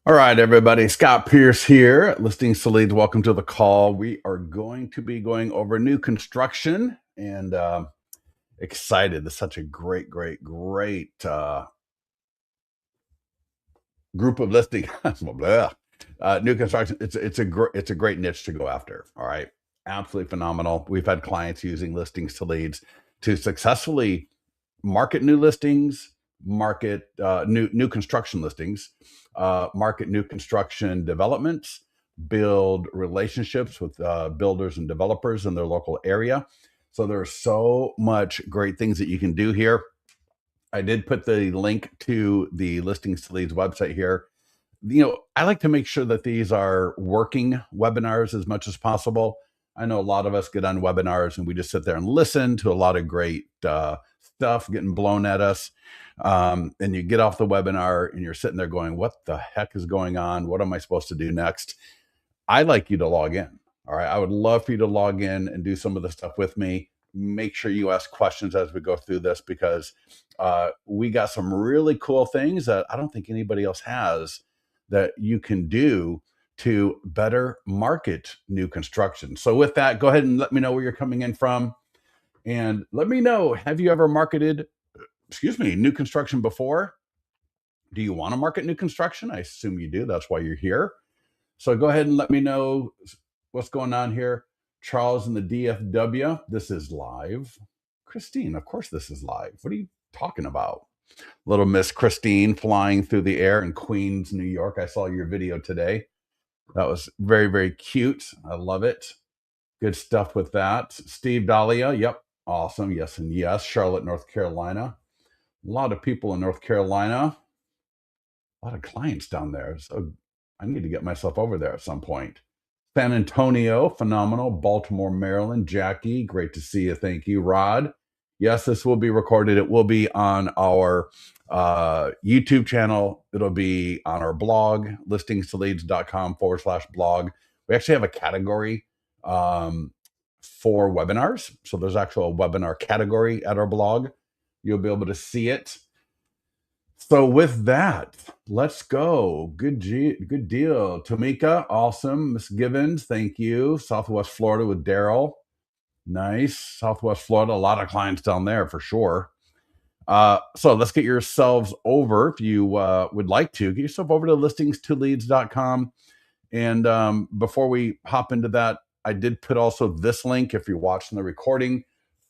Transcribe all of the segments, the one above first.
All right, everybody. Scott Pierce here, Listings to Leads. Welcome to the call. We are going to be going over new construction and excited. It's such a great group of listings. New construction. It's a great niche to go after. All right, absolutely phenomenal. We've had clients using Listings to Leads to successfully market new listings, market new construction listings, market new construction developments, build relationships with builders and developers in their local area. So there's so much great things that you can do here. I did put the link to the Listings to Leads website here. I like to make sure that these are working webinars as much as possible. I know a lot of us get on webinars and we just sit there and listen to a lot of great stuff getting blown at us. And you get off the webinar and you're sitting there going, what the heck is going on? What am I supposed to do next? I like you to log in. All right. I would love for you to log in and do some of the stuff with me. Make sure you ask questions as we go through this because we got some really cool things that I don't think anybody else has that you can do to better market new construction. So with that, go ahead and let me know where you're coming in from. And let me know, have you ever marketed, new construction before? Do you want to market new construction? I assume you do. That's why you're here. So go ahead and let me know what's going on here. Charles in the DFW, this is live. Christine, of course this is live. What are you talking about? Little Miss Christine flying through the air in Queens, New York. I saw your video today. That was very cute. I love it. Good stuff with that. Steve Dahlia, yep, awesome. Yes and yes. Charlotte, North Carolina. A lot of people in North Carolina. A lot of clients down there. So I need to get myself over there at some point. San Antonio, phenomenal. Baltimore, Maryland. Jackie, great to see you. Thank you. Rod, yes, this will be recorded. It will be on our YouTube channel. It'll be on our blog, listingstoleads.com/blog. We actually have a category for webinars. So there's actually a webinar category at our blog. You'll be able to see it. So with that, let's go. Good deal. Tamika, awesome. Miss Givens, thank you. Southwest Florida with Daryl. Nice. Southwest Florida, a lot of clients down there for sure. So let's get yourselves over, if you would like to, get yourself over to listingstoleads.com. And before we hop into that, I did put also this link if you're watching the recording.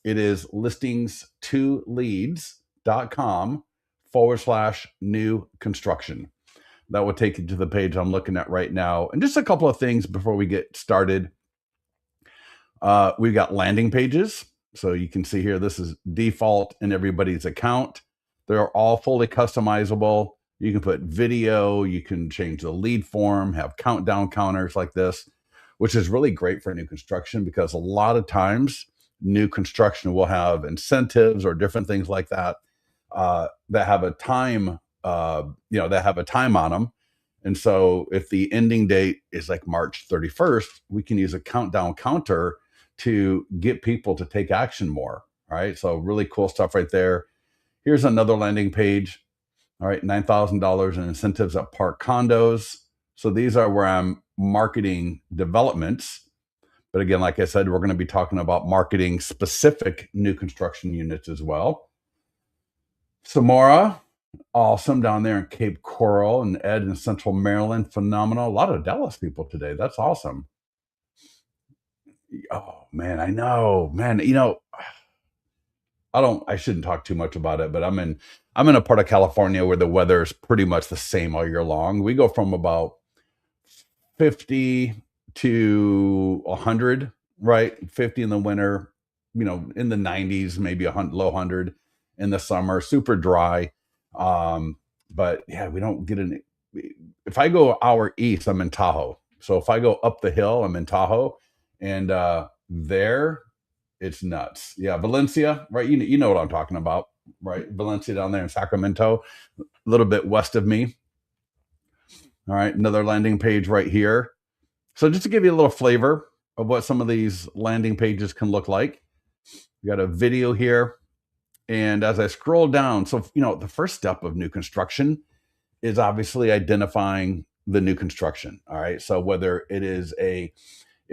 It is listingstoleads.com/new construction. That will take you to the page I'm looking at right now. And just a couple of things before we get started. We've got landing pages. So you can see here, this is default in everybody's account. They're all fully customizable. You can put video, you can change the lead form, have countdown counters like this, which is really great for new construction because a lot of times new construction will have incentives or different things like that that have a time, that have a time on them. And so if the ending date is like March 31st, we can use a countdown counter to get people to take action more. All right. So really cool stuff right there. Here's another landing page. All right. $9,000 in incentives at Park Condos. So these are where I'm marketing developments. But again, like I said, we're going to be talking about marketing specific new construction units as well. Samora, awesome, down there in Cape Coral, and Ed in Central Maryland, phenomenal. A lot of Dallas people today. That's awesome. Oh man, I know, man. I shouldn't talk too much about it, but I'm in a part of California where the weather is pretty much the same all year long. We go from about 50 to 100, right? 50 in the winter, in the 90s, maybe low 100 in the summer, super dry. But yeah, we don't get any. If I go hour east, I'm in Tahoe. So if I go up the hill, I'm in Tahoe, and there it's nuts. Yeah, Valencia, right? You know what I'm talking about, right? Valencia down there in Sacramento, a little bit west of me. All right, another landing page right here. So just to give you a little flavor of what some of these landing pages can look like, we got a video here. And as I scroll down, so the first step of new construction is obviously identifying the new construction. All right. So whether it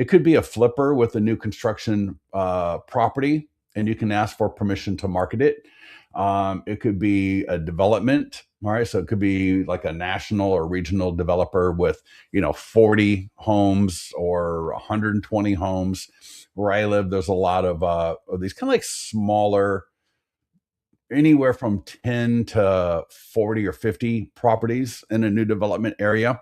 could be a flipper with a new construction property, and you can ask for permission to market it. It could be a development. All right. So it could be like a national or regional developer with, 40 homes or 120 homes. Where I live, there's a lot of these kind of like smaller, anywhere from 10 to 40 or 50 properties in a new development area.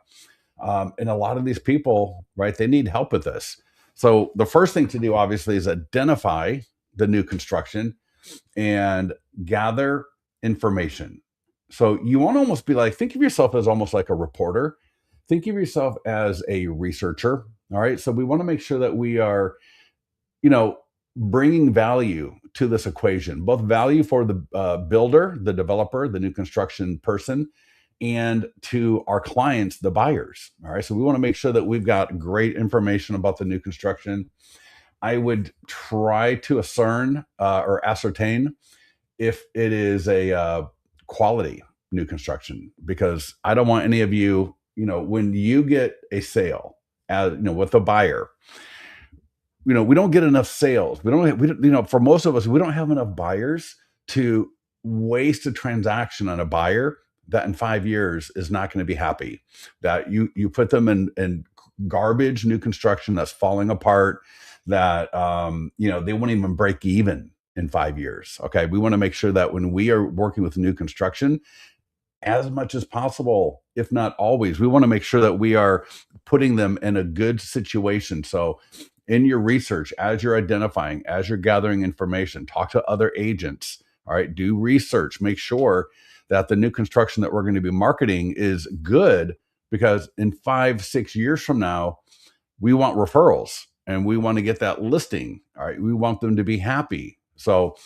And a lot of these people, right, they need help with this. So the first thing to do, obviously, is identify the new construction and gather information. So you want to almost be like, think of yourself as almost like a reporter. Think of yourself as a researcher. All right. So we want to make sure that we are, you know, bringing value to this equation, both value for the builder, the developer, the new construction person, and to our clients, the buyers. All right. So we want to make sure that we've got great information about the new construction. I would try to or ascertain if it is a quality new construction, because I don't want any of you, when you get a sale, with a buyer, we don't get enough sales. For most of us, we don't have enough buyers to waste a transaction on a buyer that in 5 years is not going to be happy. That you put them in garbage new construction that's falling apart, that they won't even break even in 5 years. Okay, we want to make sure that when we are working with new construction, as much as possible, if not always, we want to make sure that we are putting them in a good situation. So in your research, as you're identifying, as you're gathering information, talk to other agents. All right, do research, make sure that the new construction that we're going to be marketing is good, because in 5-6 years from now, we want referrals and we want to get that listing. All right, we want them to be happy. So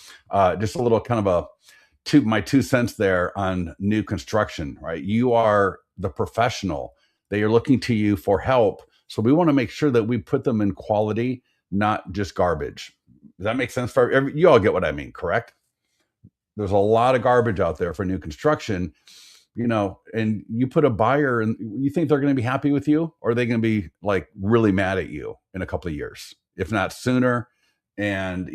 just a little kind of my 2 cents there on new construction, right? You are the professional. They are looking to you for help. So we want to make sure that we put them in quality, not just garbage. Does that make sense for you? All get what I mean, correct? There's a lot of garbage out there for new construction, and you put a buyer and you think they're going to be happy with you, or are they going to be like really mad at you in a couple of years, if not sooner? And,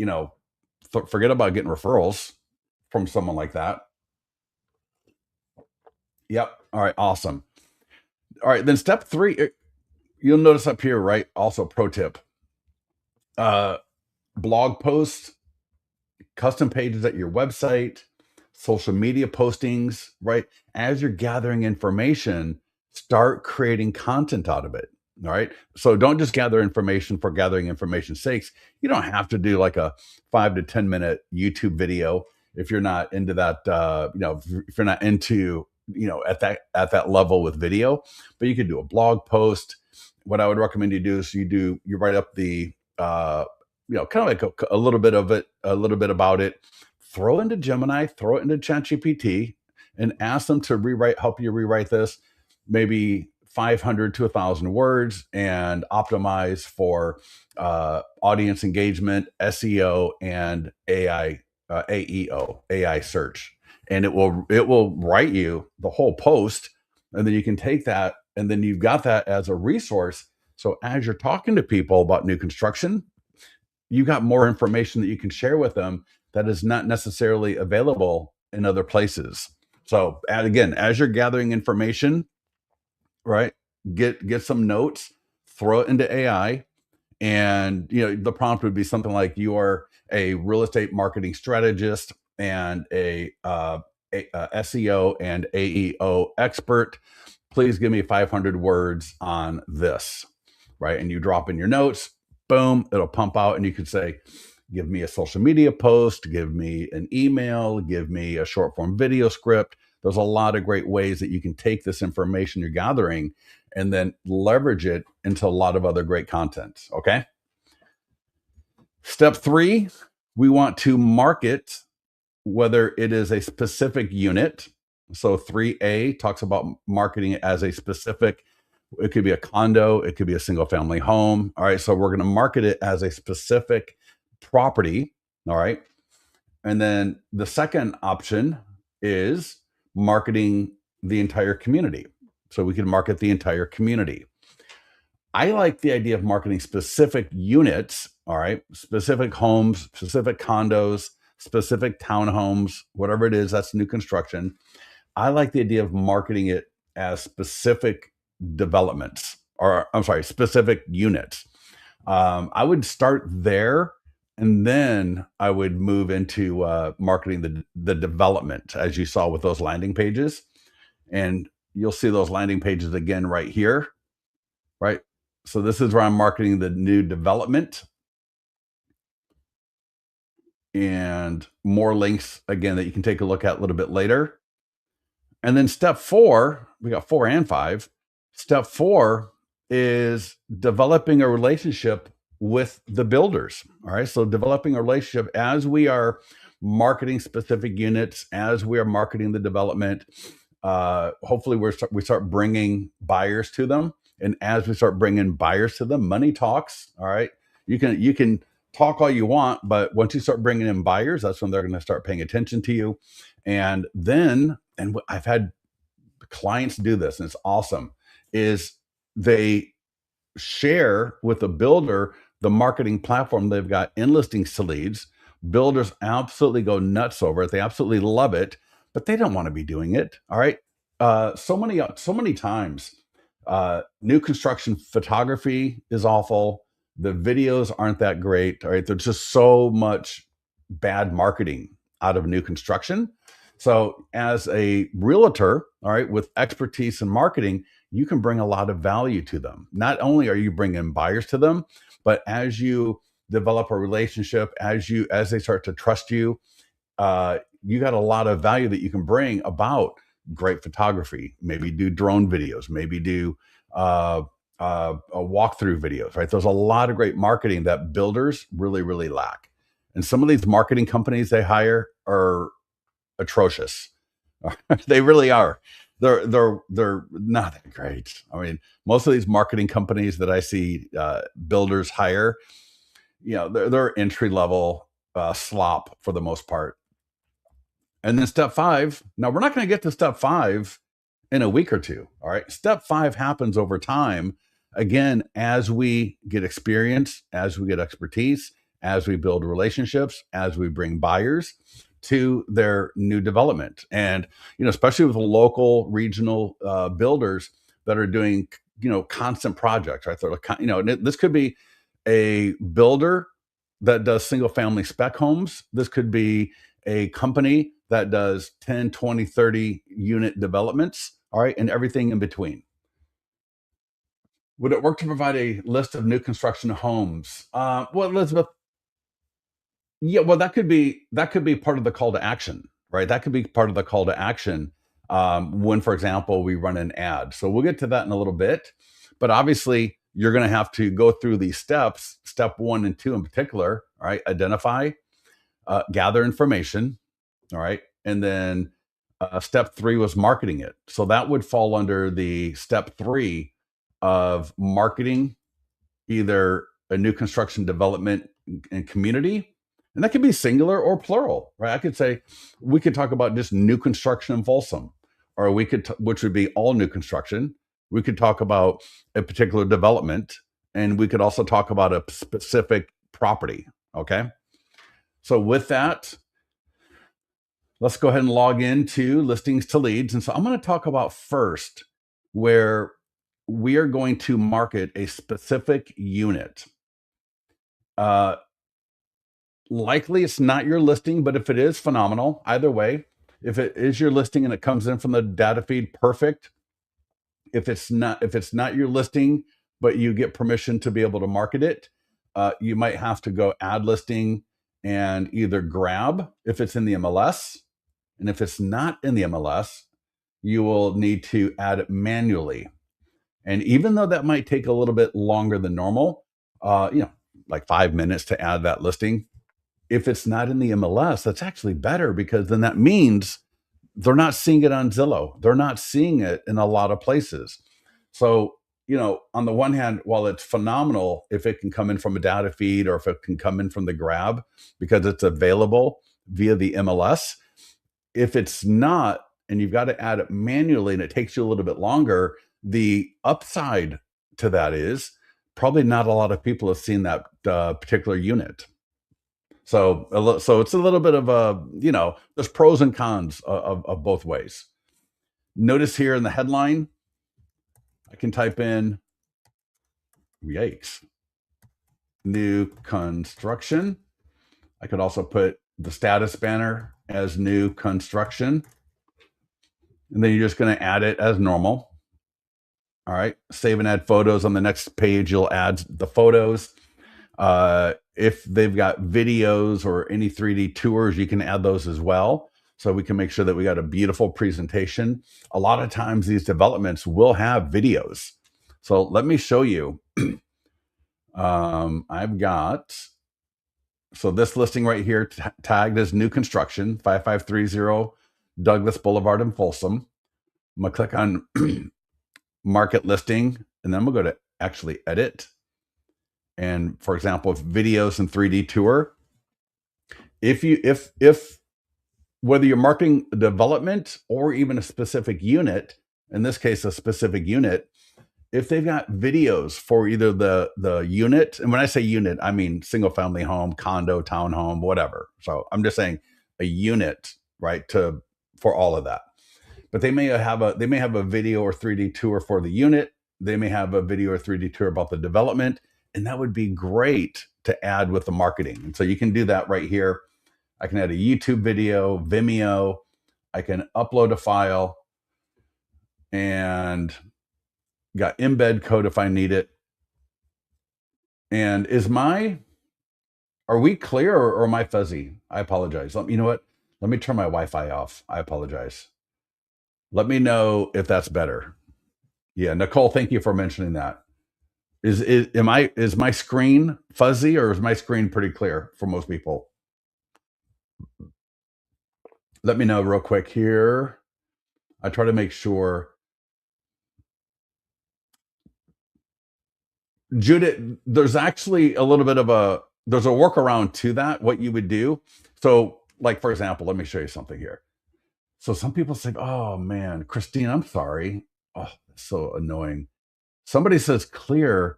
forget about getting referrals from someone like that. Yep. All right. Awesome. All right. Then step three, you'll notice up here, right? Also, pro tip, uh, blog posts, custom pages at your website, social media postings, right? As you're gathering information, start creating content out of it. All right. So don't just gather information for gathering information's sakes. You don't have to do like a 5 to 10 minute YouTube video if you're not into that. If you're not into, at that level with video, but you could do a blog post. What I would recommend you do is you write up the kind of like a little bit of it, a little bit about it, throw it into Gemini, throw it into ChatGPT, and ask them to help you rewrite this, maybe 500 to 1,000 words, and optimize for audience engagement, SEO, and AI search. And it will write you the whole post, and then you can take that, and then you've got that as a resource. So as you're talking to people about new construction, you got more information that you can share with them that is not necessarily available in other places. So, and again, as you're gathering information, right, get some notes, throw it into AI, and the prompt would be something like, you are a real estate marketing strategist and a SEO and AEO expert. Please give me 500 words on this, right? And you drop in your notes, boom, it'll pump out, and you could say, give me a social media post, give me an email, give me a short form video script. There's a lot of great ways that you can take this information you're gathering and then leverage it into a lot of other great content. Okay. Step 3, we want to market, whether it is a specific unit. So 3A talks about marketing it as a specific, it could be a condo, it could be a single family home. All right. So we're going to market it as a specific property. All right. And then the second option is marketing the entire community. So we can market the entire community. I like the idea of marketing specific units, all right, specific homes, specific condos, specific townhomes, whatever it is that's new construction. I like the idea of marketing it as specific developments, or I'm sorry, specific units. I would start there, and then I would move into marketing the development, as you saw with those landing pages. And you'll see those landing pages again right here, right? So this is where I'm marketing the new development, and more links again that you can take a look at a little bit later. And then step 4, we got 4 and 5. Step 4 is developing a relationship with the builders. All right. So developing a relationship as we are marketing specific units, as we are marketing the development. Hopefully we start bringing buyers to them. And as we start bringing buyers to them, money talks. All right. You can talk all you want, but once you start bringing in buyers, that's when they're going to start paying attention to you. And then, and I've had clients do this, and it's awesome, is they share with the builder the marketing platform they've got in listings to leads. Builders absolutely go nuts over it. They absolutely love it, but they don't want to be doing it. All right. So many times, new construction photography is awful. The videos aren't that great. All right. There's just so much bad marketing out of new construction. So as a realtor, all right, with expertise in marketing, you can bring a lot of value to them. Not only are you bringing buyers to them, but as you develop a relationship, as they start to trust you, you got a lot of value that you can bring about great photography. Maybe do drone videos, maybe do walkthrough videos, right? There's a lot of great marketing that builders really, really lack. And some of these marketing companies they hire are atrocious. They really are. They're not that great. I mean, most of these marketing companies that I see builders hire, they're entry level slop for the most part. And then step 5. Now we're not going to get to step 5 in a week or two. All right. Step 5 happens over time. Again, as we get experience, as we get expertise, as we build relationships, as we bring buyers to their new development. And, especially with the local regional builders that are doing, constant projects, right? They're like, this could be a builder that does single family spec homes. This could be a company that does 10, 20, 30 unit developments. All right. And everything in between. Would it work to provide a list of new construction homes? Well, Elizabeth, yeah, well, that could be part of the call to action, right? That could be part of the call to action when, for example, we run an ad. So we'll get to that in a little bit, but obviously you're going to have to go through these steps. Step 1 and 2 in particular, all right? Identify, gather information, all right, and then step 3 was marketing it. So that would fall under the step 3 of marketing either a new construction development and community. And that could be singular or plural, right? I could say we could talk about just new construction in Folsom, or we could, which would be all new construction. We could talk about a particular development, and we could also talk about a specific property. Okay. So with that, let's go ahead and log into listings to leads. And so I'm going to talk about first where we are going to market a specific unit. Likely it's not your listing, but if it is, phenomenal. Either way, if it is your listing and it comes in from the data feed, perfect. If it's not your listing, but you get permission to be able to market it, you might have to go add listing and either grab if it's in the MLS. And if it's not in the MLS, you will need to add it manually. And even though that might take a little bit longer than normal, like 5 minutes to add that listing, if it's not in the MLS, that's actually better, because then that means they're not seeing it on Zillow. They're not seeing it in a lot of places. So, on the one hand, while it's phenomenal if it can come in from a data feed or if it can come in from the grab because it's available via the MLS, if it's not, and you've got to add it manually and it takes you a little bit longer, the upside to that is probably not a lot of people have seen that particular unit. So, so it's a little bit of a, there's pros and cons of both ways. Notice here in the headline, I can type in, yikes, new construction. I could also put the status banner as new construction. And then you're just going to add it as normal. All right. Save and add photos. On the next page, you'll add the photos. If they've got videos or any 3D tours, you can add those as well. So we can make sure that we got a beautiful presentation. A lot of times these developments will have videos. So let me show you. I've got, so this listing right here tagged as new construction, 5530 Douglas Boulevard in Folsom. I'm gonna click on market listing, and then I'm gonna go to actually edit. And for example, if videos and 3D tour, if whether you're marketing development or even a specific unit, in this case, a specific unit, if they've got videos for either the unit, and when I say unit, I mean single family home, condo, townhome, whatever. So I'm just saying a unit, right? For all of that. But they may have a video or 3D tour for the unit. They may have a video or 3D tour about the development, and that would be great to add with the marketing. And so you can do that right here. I can add a YouTube video, Vimeo. I can upload a file and got embed code if I need it. And are we clear or am I fuzzy? I apologize. You know what? Let me turn my Wi-Fi off. I apologize. Let me know if that's better. Yeah, Nicole, thank you for mentioning that. Is my screen fuzzy or is my screen pretty clear for most people? Let me know real quick here. I try to make sure. Judith, there's actually a little bit of there's a workaround to that, what you would do. So like, for example, let me show you something here. So some people say, oh man, Christine, I'm sorry. Oh, that's so annoying. Somebody says clear.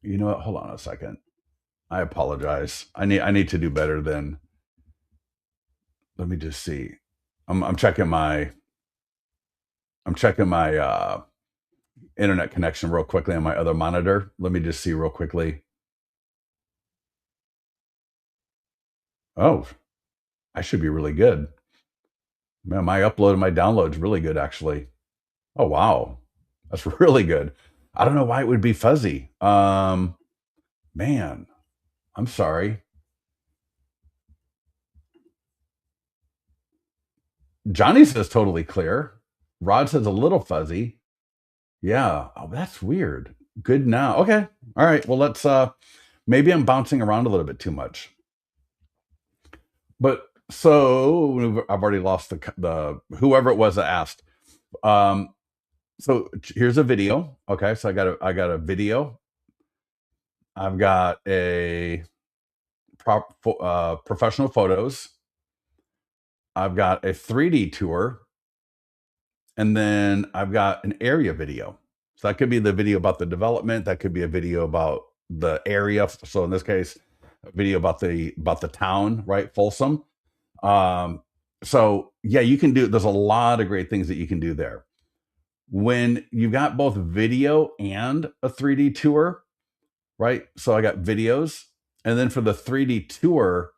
You know what? Hold on a second. I apologize. I need to do better than. Let me just see. I'm checking my internet connection real quickly on my other monitor. Let me just see real quickly. Oh, I should be really good. Man, my upload and my download's really good actually. Oh wow. That's really good. I don't know why it would be fuzzy. Man, I'm sorry. Johnny says totally clear. Rod says a little fuzzy. Yeah. Oh, that's weird. Good now. Okay. All right. Well, let's maybe I'm bouncing around a little bit too much. But so I've already lost the whoever it was that asked. So here's a video. Okay, so I got a video. I've got a professional photos. I've got a 3D tour, and then I've got an area video. So that could be the video about the development. That could be a video about the area. So in this case, a video about the town, right? Folsom. So yeah, you can do. There's a lot of great things that you can do there. When you've got both video and a 3D tour, right? So I got videos, and then for the 3D tour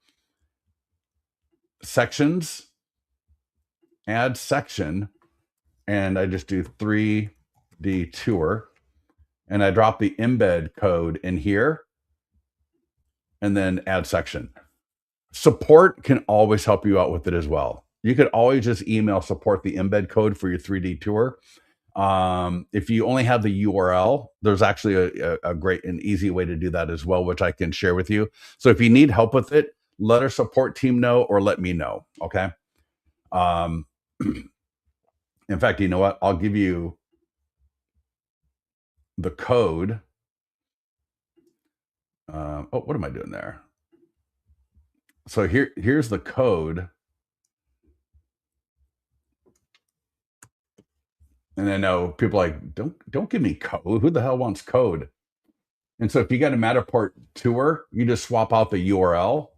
sections, add section, and I just do 3D tour, and I drop the embed code in here, and then add section. Support can always help you out with it as well. You could always just email support the embed code for your 3D tour. If you only have the URL, there's actually a great and easy way to do that as well, which I can share with you. So if you need help with it, let our support team know or let me know. Okay. In fact, you know what? I'll give you the code. Oh, what am I doing there? So here's the code. And I know people are like, don't give me code. Who the hell wants code? And so if you got a Matterport tour, you just swap out the URL,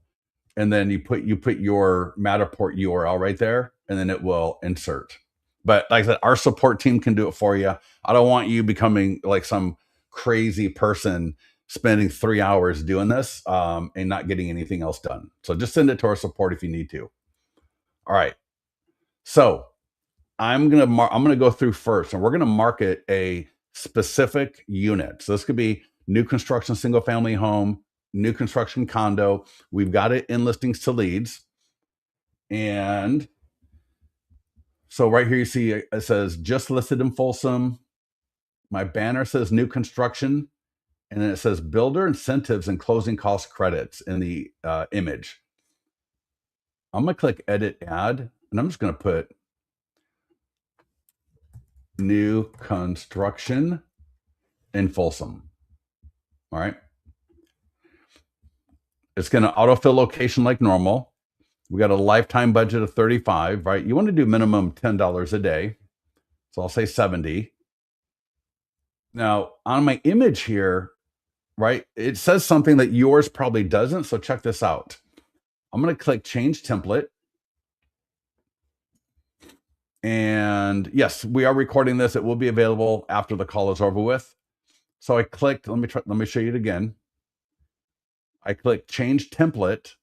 and then you put your Matterport URL right there, and then it will insert. But like I said, our support team can do it for you. I don't want you becoming like some crazy person spending 3 hours doing this and not getting anything else done. So just send it to our support if you need to. All right. So I'm gonna go through first, and we're gonna market a specific unit. So this could be new construction single family home, new construction condo. We've got it in listings to leads, and so right here you see it says just listed in Folsom. My banner says new construction, and then it says builder incentives and closing cost credits in the image. I'm gonna click edit ad, and I'm just gonna put new construction in Folsom. All right. It's going to autofill location like normal. We got a lifetime budget of 35, right? You want to do minimum $10 a day. So I'll say 70. Now, on my image here, right, it says something that yours probably doesn't. So check this out. I'm going to click change template. And yes, we are recording this. It will be available after the call is over with. So I clicked, let me show you it again. I click change template.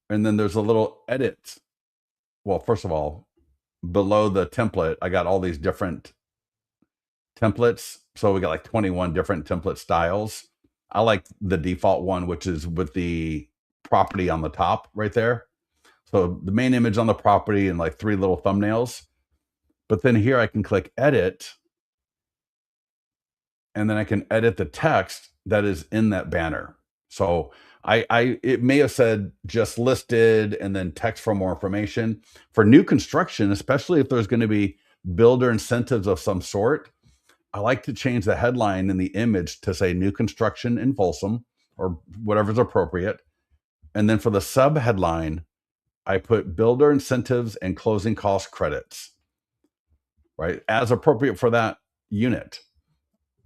And then there's a little edit. Well, first of all, below the template, I got all these different templates. So we got like 21 different template styles. I like the default one, which is with the property on the top right there. So the main image on the property and like 3 little thumbnails. But then here I can click edit, and then I can edit the text that is in that banner. So it may have said just listed and then text for more information. For new construction, especially if there's going to be builder incentives of some sort, I like to change the headline in the image to say new construction in Folsom or whatever's appropriate. And then for the sub headline, I put builder incentives and closing cost credits, right? As appropriate for that unit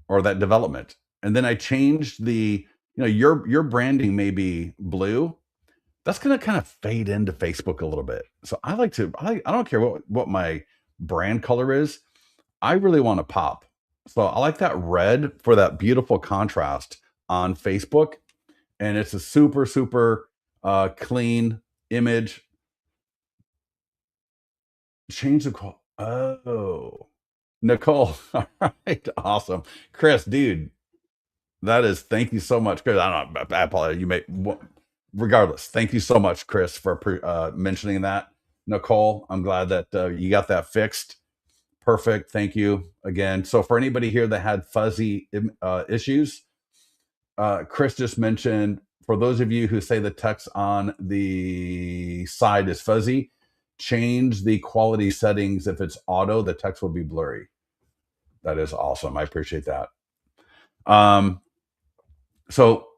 or that development. And then I changed your branding may be blue. That's going to kind of fade into Facebook a little bit. So I don't care what my brand color is. I really want to pop. So I like that red for that beautiful contrast on Facebook. And it's a super, super clean image. Change the call. Oh, Nicole. All right. Awesome. Chris, dude, thank you so much. Chris, I apologize. Regardless, thank you so much, Chris, for mentioning that. Nicole, I'm glad that you got that fixed. Perfect. Thank you again. So for anybody here that had fuzzy issues, Chris just mentioned, for those of you who say the text on the side is fuzzy, change the quality settings. If it's auto, the text will be blurry. That is awesome. I appreciate that. So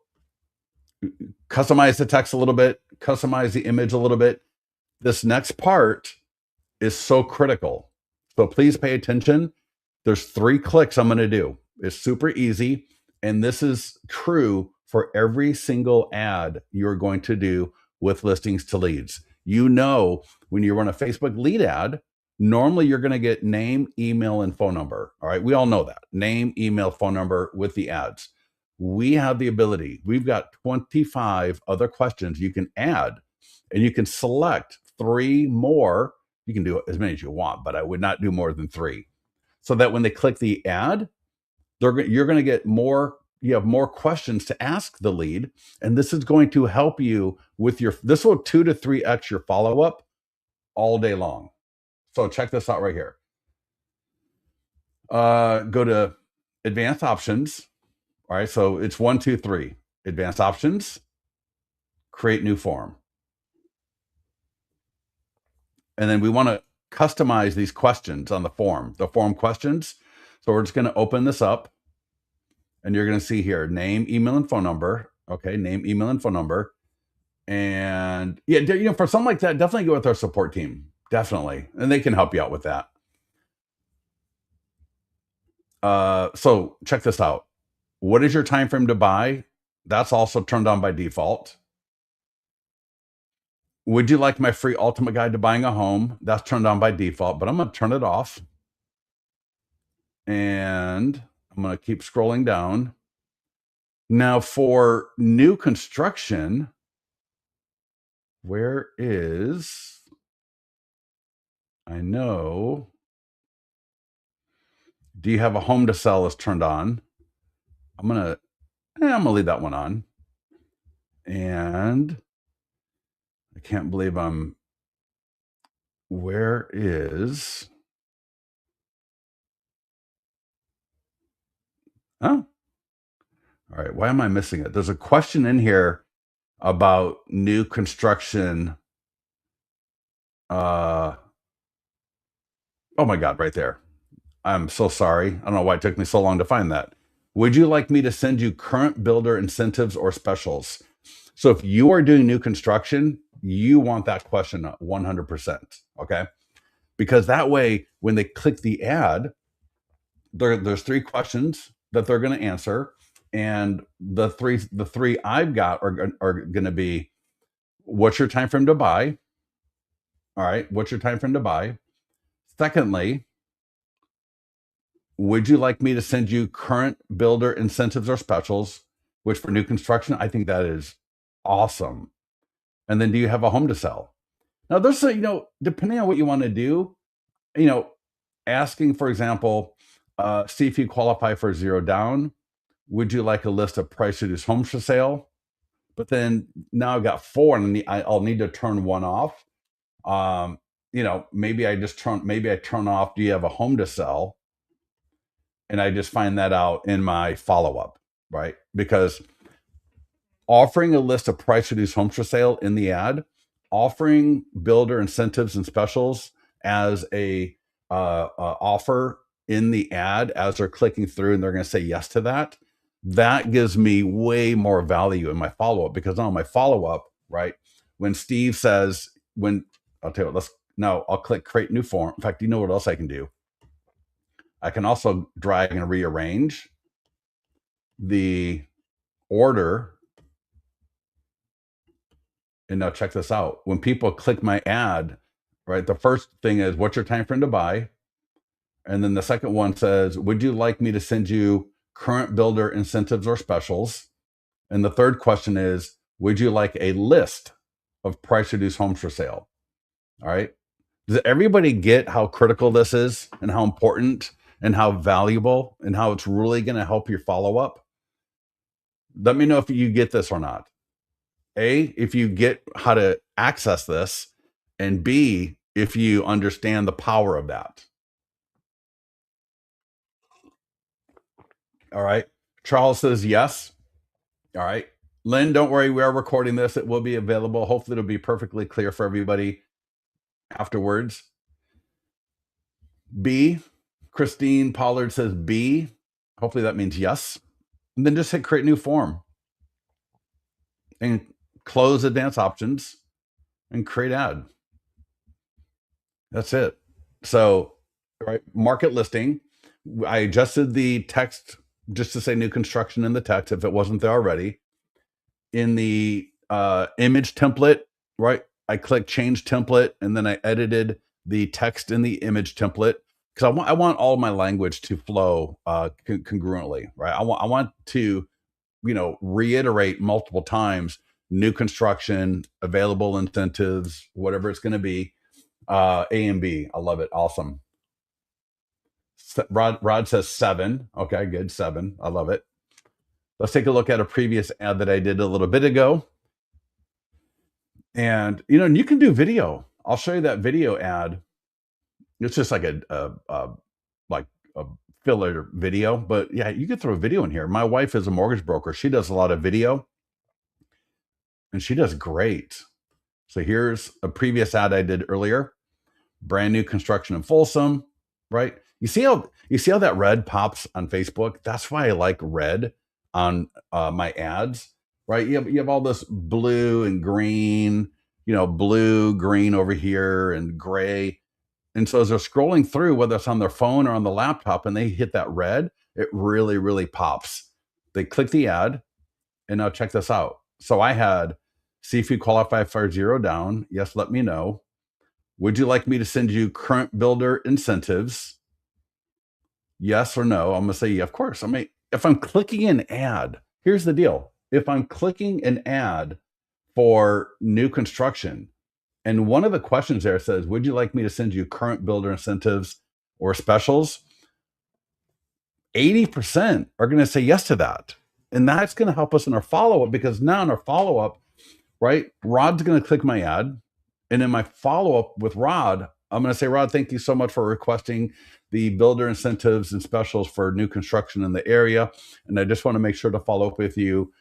customize the text a little bit, customize the image a little bit. This next part is so critical. So please pay attention. There's 3 clicks I'm going to do. It's super easy. And this is true for every single ad you're going to do with listings to leads. When you run a Facebook lead ad, normally you're going to get name, email, and phone number. All right. We all know that. Name, email, phone number with the ads. We have the ability. We've got 25 other questions you can add, and you can select 3 more. You can do as many as you want, but I would not do more than 3. So that when they click the ad, you're going to get more. You have more questions to ask the lead, and this is going to help you with this will 2 to 3x your follow-up all day long. So check this out right here. Go to advanced options. All right, so it's 1, 2, 3. Advanced options, create new form. And then we want to customize these questions on the form questions. So we're just going to open this up, and you're going to see here, name, email, and phone number. Okay, name, email, and phone number. And yeah, for something like that, definitely go with our support team. Definitely. And they can help you out with that. So check this out. What is your time frame to buy? That's also turned on by default. Would you like my free ultimate guide to buying a home? That's turned on by default, but I'm going to turn it off. And I'm going to keep scrolling down. Now for new construction, where is, I know, do you have a home to sell is turned on. I'm going to leave that one on. And I can't believe where is, oh, all right. Why am I missing it? There's a question in here about new construction. Oh my God, right there. I'm so sorry. I don't know why it took me so long to find that. Would you like me to send you current builder incentives or specials? So if you are doing new construction, you want that question 100%. Okay. Because that way, when they click the ad, there's three questions that they're going to answer. And the three I've got are going to be, what's your time frame to buy? All right. What's your time frame to buy? Secondly, would you like me to send you current builder incentives or specials? Which for new construction, I think that is awesome. And then do you have a home to sell? Now, there's depending on what you want to do, you know, asking, for example, see if you qualify for zero down. Would you like a list of price reduced homes for sale? But then now I've got four, and I'll need to turn one off. Maybe I turn off, do you have a home to sell? And I just find that out in my follow up, right? Because offering a list of price reduced homes for sale in the ad, offering builder incentives and specials as a offer in the ad as they're clicking through and they're going to say yes to that, that gives me way more value in my follow up. Because on my follow up, right, when Steve says, I'll tell you what, I'll click create new form. In fact, you know what else I can do? I can also drag and rearrange the order. And now check this out. When people click my ad, right, the first thing is, what's your time frame to buy? And then the second one says, would you like me to send you current builder incentives or specials? And the third question is, would you like a list of price reduced homes for sale? All right. Does everybody get how critical this is and how important and how valuable and how it's really going to help your follow up? Let me know if you get this or not. A, if you get how to access this, and B, if you understand the power of that. All right. Charles says yes. All right. Lynn, don't worry. We are recording this. It will be available. Hopefully, it'll be perfectly clear for everybody afterwards. B, Christine Pollard says B. Hopefully, that means yes. And then just hit create new form and close advanced options and create ad. That's it. So, right, market listing. I adjusted the text just to say new construction in the text if it wasn't there already. In the image template, right, I clicked change template, and then I edited the text in the image template because I want all my language to flow congruently, right? I want to reiterate multiple times new construction, available incentives, whatever it's going to be. A and B. I love it. Awesome. Rod says 7. Okay, good. 7. I love it. Let's take a look at a previous ad that I did a little bit ago. And you can do video. I'll show you that video ad. It's just like a filler video, but yeah, you could throw a video in here. My wife is a mortgage broker. She does a lot of video, and she does great. So here's a previous ad I did earlier. Brand new construction in Folsom, right? You see how that red pops on Facebook? That's why I like red on my ads, right? You have all this blue and green blue, green over here, and gray. And so as they're scrolling through, whether it's on their phone or on the laptop, and they hit that red, it really, really pops. They click the ad, and now check this out. So I had, see if you qualify for zero down. Yes, let me know. Would you like me to send you current builder incentives? Yes or no? I'm going to say, yeah, of course. I mean, if I'm clicking an ad, here's the deal. If I'm clicking an ad for new construction, and one of the questions there says, would you like me to send you current builder incentives or specials? 80% are going to say yes to that. And that's going to help us in our follow up, because now in our follow up, right, Rod's going to click my ad. And in my follow up with Rod, I'm going to say, Rod, thank you so much for requesting the builder incentives and specials for new construction in the area. And I just want to make sure to follow up with you.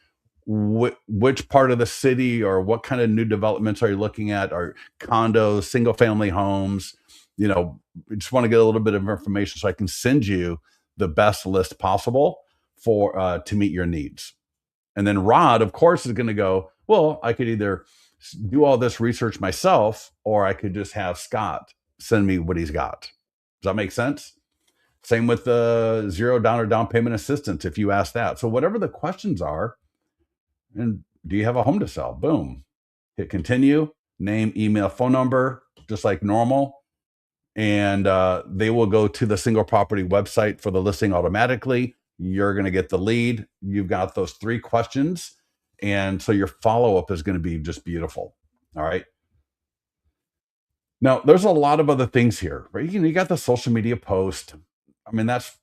Which part of the city or what kind of new developments are you looking at? Are condos, single family homes? We just want to get a little bit of information so I can send you the best list possible for to meet your needs. And then Rod, of course, is going to go, well, I could either do all this research myself, or I could just have Scott send me what he's got. Does that make sense? Same with the zero down or down payment assistance, if you ask that. So whatever the questions are, and do you have a home to sell? Boom. Hit continue, name, email, phone number, just like normal. And they will go to the single property website for the listing automatically. You're going to get the lead. You've got those 3 questions. And so your follow-up is going to be just beautiful. All right. Now, there's a lot of other things here, right? You got the social media post. I mean, that's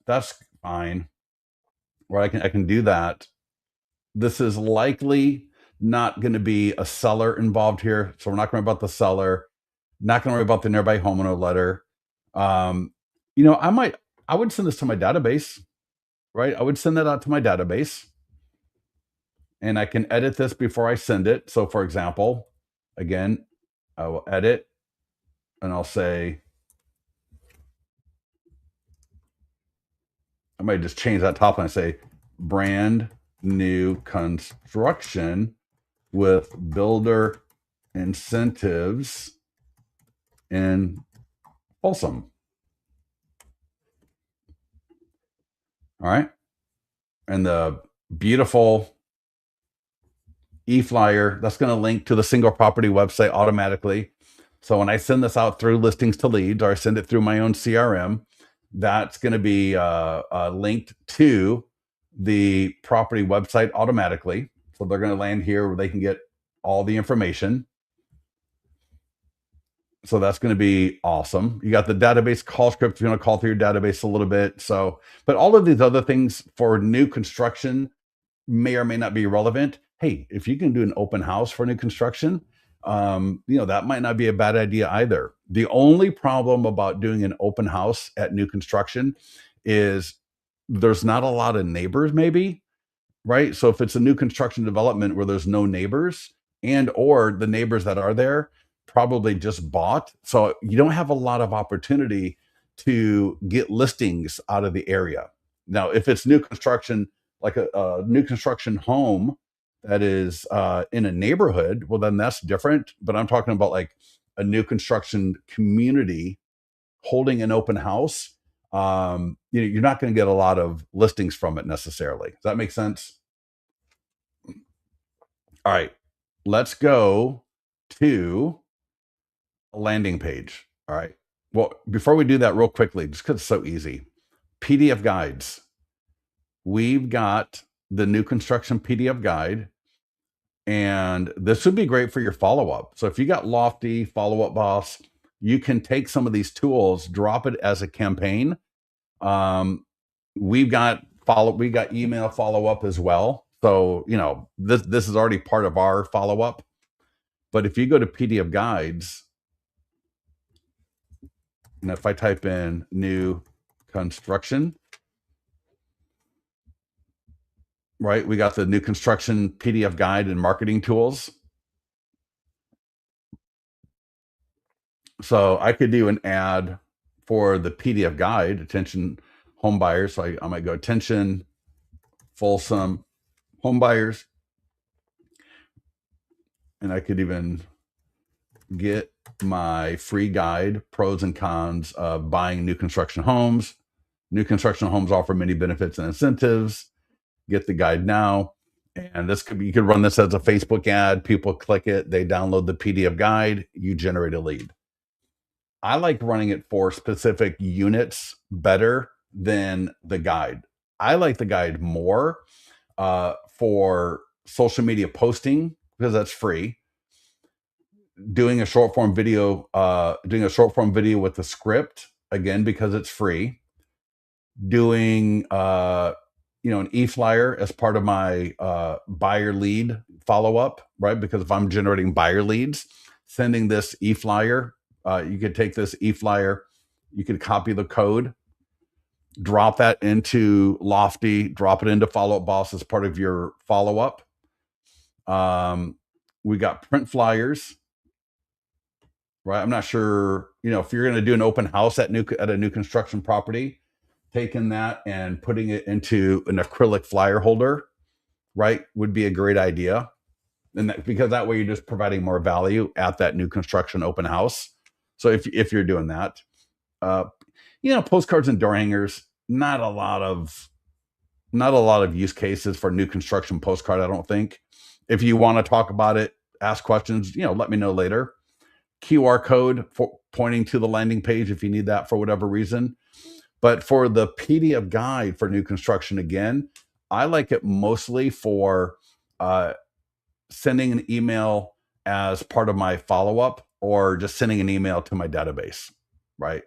fine. Right? I can do that. This is likely not going to be a seller involved here. So we're not going to worry about the seller, not going to worry about the nearby homeowner letter. I would send this to my database, right? I would send that out to my database, and I can edit this before I send it. So for example, again, I will edit and I'll say, I might just change that top line and say brand new construction with builder incentives in Folsom. All right. And the beautiful e-flyer, that's going to link to the single property website automatically. So when I send this out through listings to leads, or I send it through my own CRM, that's going to be linked to the property website automatically. So they're going to land here where they can get all the information. So that's going to be awesome. You got the database call script if you want to call through your database a little bit. So, but all of these other things for new construction may or may not be relevant. Hey, if you can do an open house for new construction, that might not be a bad idea either. The only problem about doing an open house at new construction is there's not a lot of neighbors, maybe, right? So if it's a new construction development where there's no neighbors, and or the neighbors that are there probably just bought, so you don't have a lot of opportunity to get listings out of the area. Now, if it's new construction, like a new construction home that is in a neighborhood, well, then that's different. But I'm talking about like a new construction community holding an open house. You're not going to get a lot of listings from it necessarily. Does that make sense? All right, let's go to a landing page. All right. Well, before we do that, real quickly, just because it's so easy, PDF guides. We've got the new construction PDF guide, and this would be great for your follow-up. So if you got Lofty, Follow-Up Boss, you can take some of these tools, drop it as a campaign. We got email follow-up as well. So, this is already part of our follow-up. But if you go to PDF guides, and if I type in new construction, right, we got the new construction PDF guide and marketing tools. So I could do an ad for the PDF guide, attention home buyers. So I might go attention Folsom home buyers. And I could even get my free guide, Pros and Cons of Buying New Construction Homes. New construction homes offer many benefits and incentives. Get the guide now. And this could be, you could run this as a Facebook ad. People click it, they download the PDF guide, you generate a lead. I like running it for specific units better than the guide. I like the guide more for social media posting because that's free. Doing a short form video, with the script again because it's free. Doing an e-flyer as part of my buyer lead follow-up, right? Because if I'm generating buyer leads, sending this e-flyer, you could take this e-flyer, you could copy the code, drop that into Lofty, drop it into Follow Up Boss as part of your follow-up. We got print flyers, right? I'm not sure, if you're going to do an open house at a new construction property, taking that and putting it into an acrylic flyer holder, right, would be a great idea. And because that way you're just providing more value at that new construction open house. So if you're doing that, postcards and door hangers, not a lot of use cases for new construction postcard, I don't think. If you want to talk about it, ask questions, let me know later. QR code for pointing to the landing page if you need that for whatever reason. But for the PDF guide for new construction, again, I like it mostly for sending an email as part of my follow-up or just sending an email to my database, right?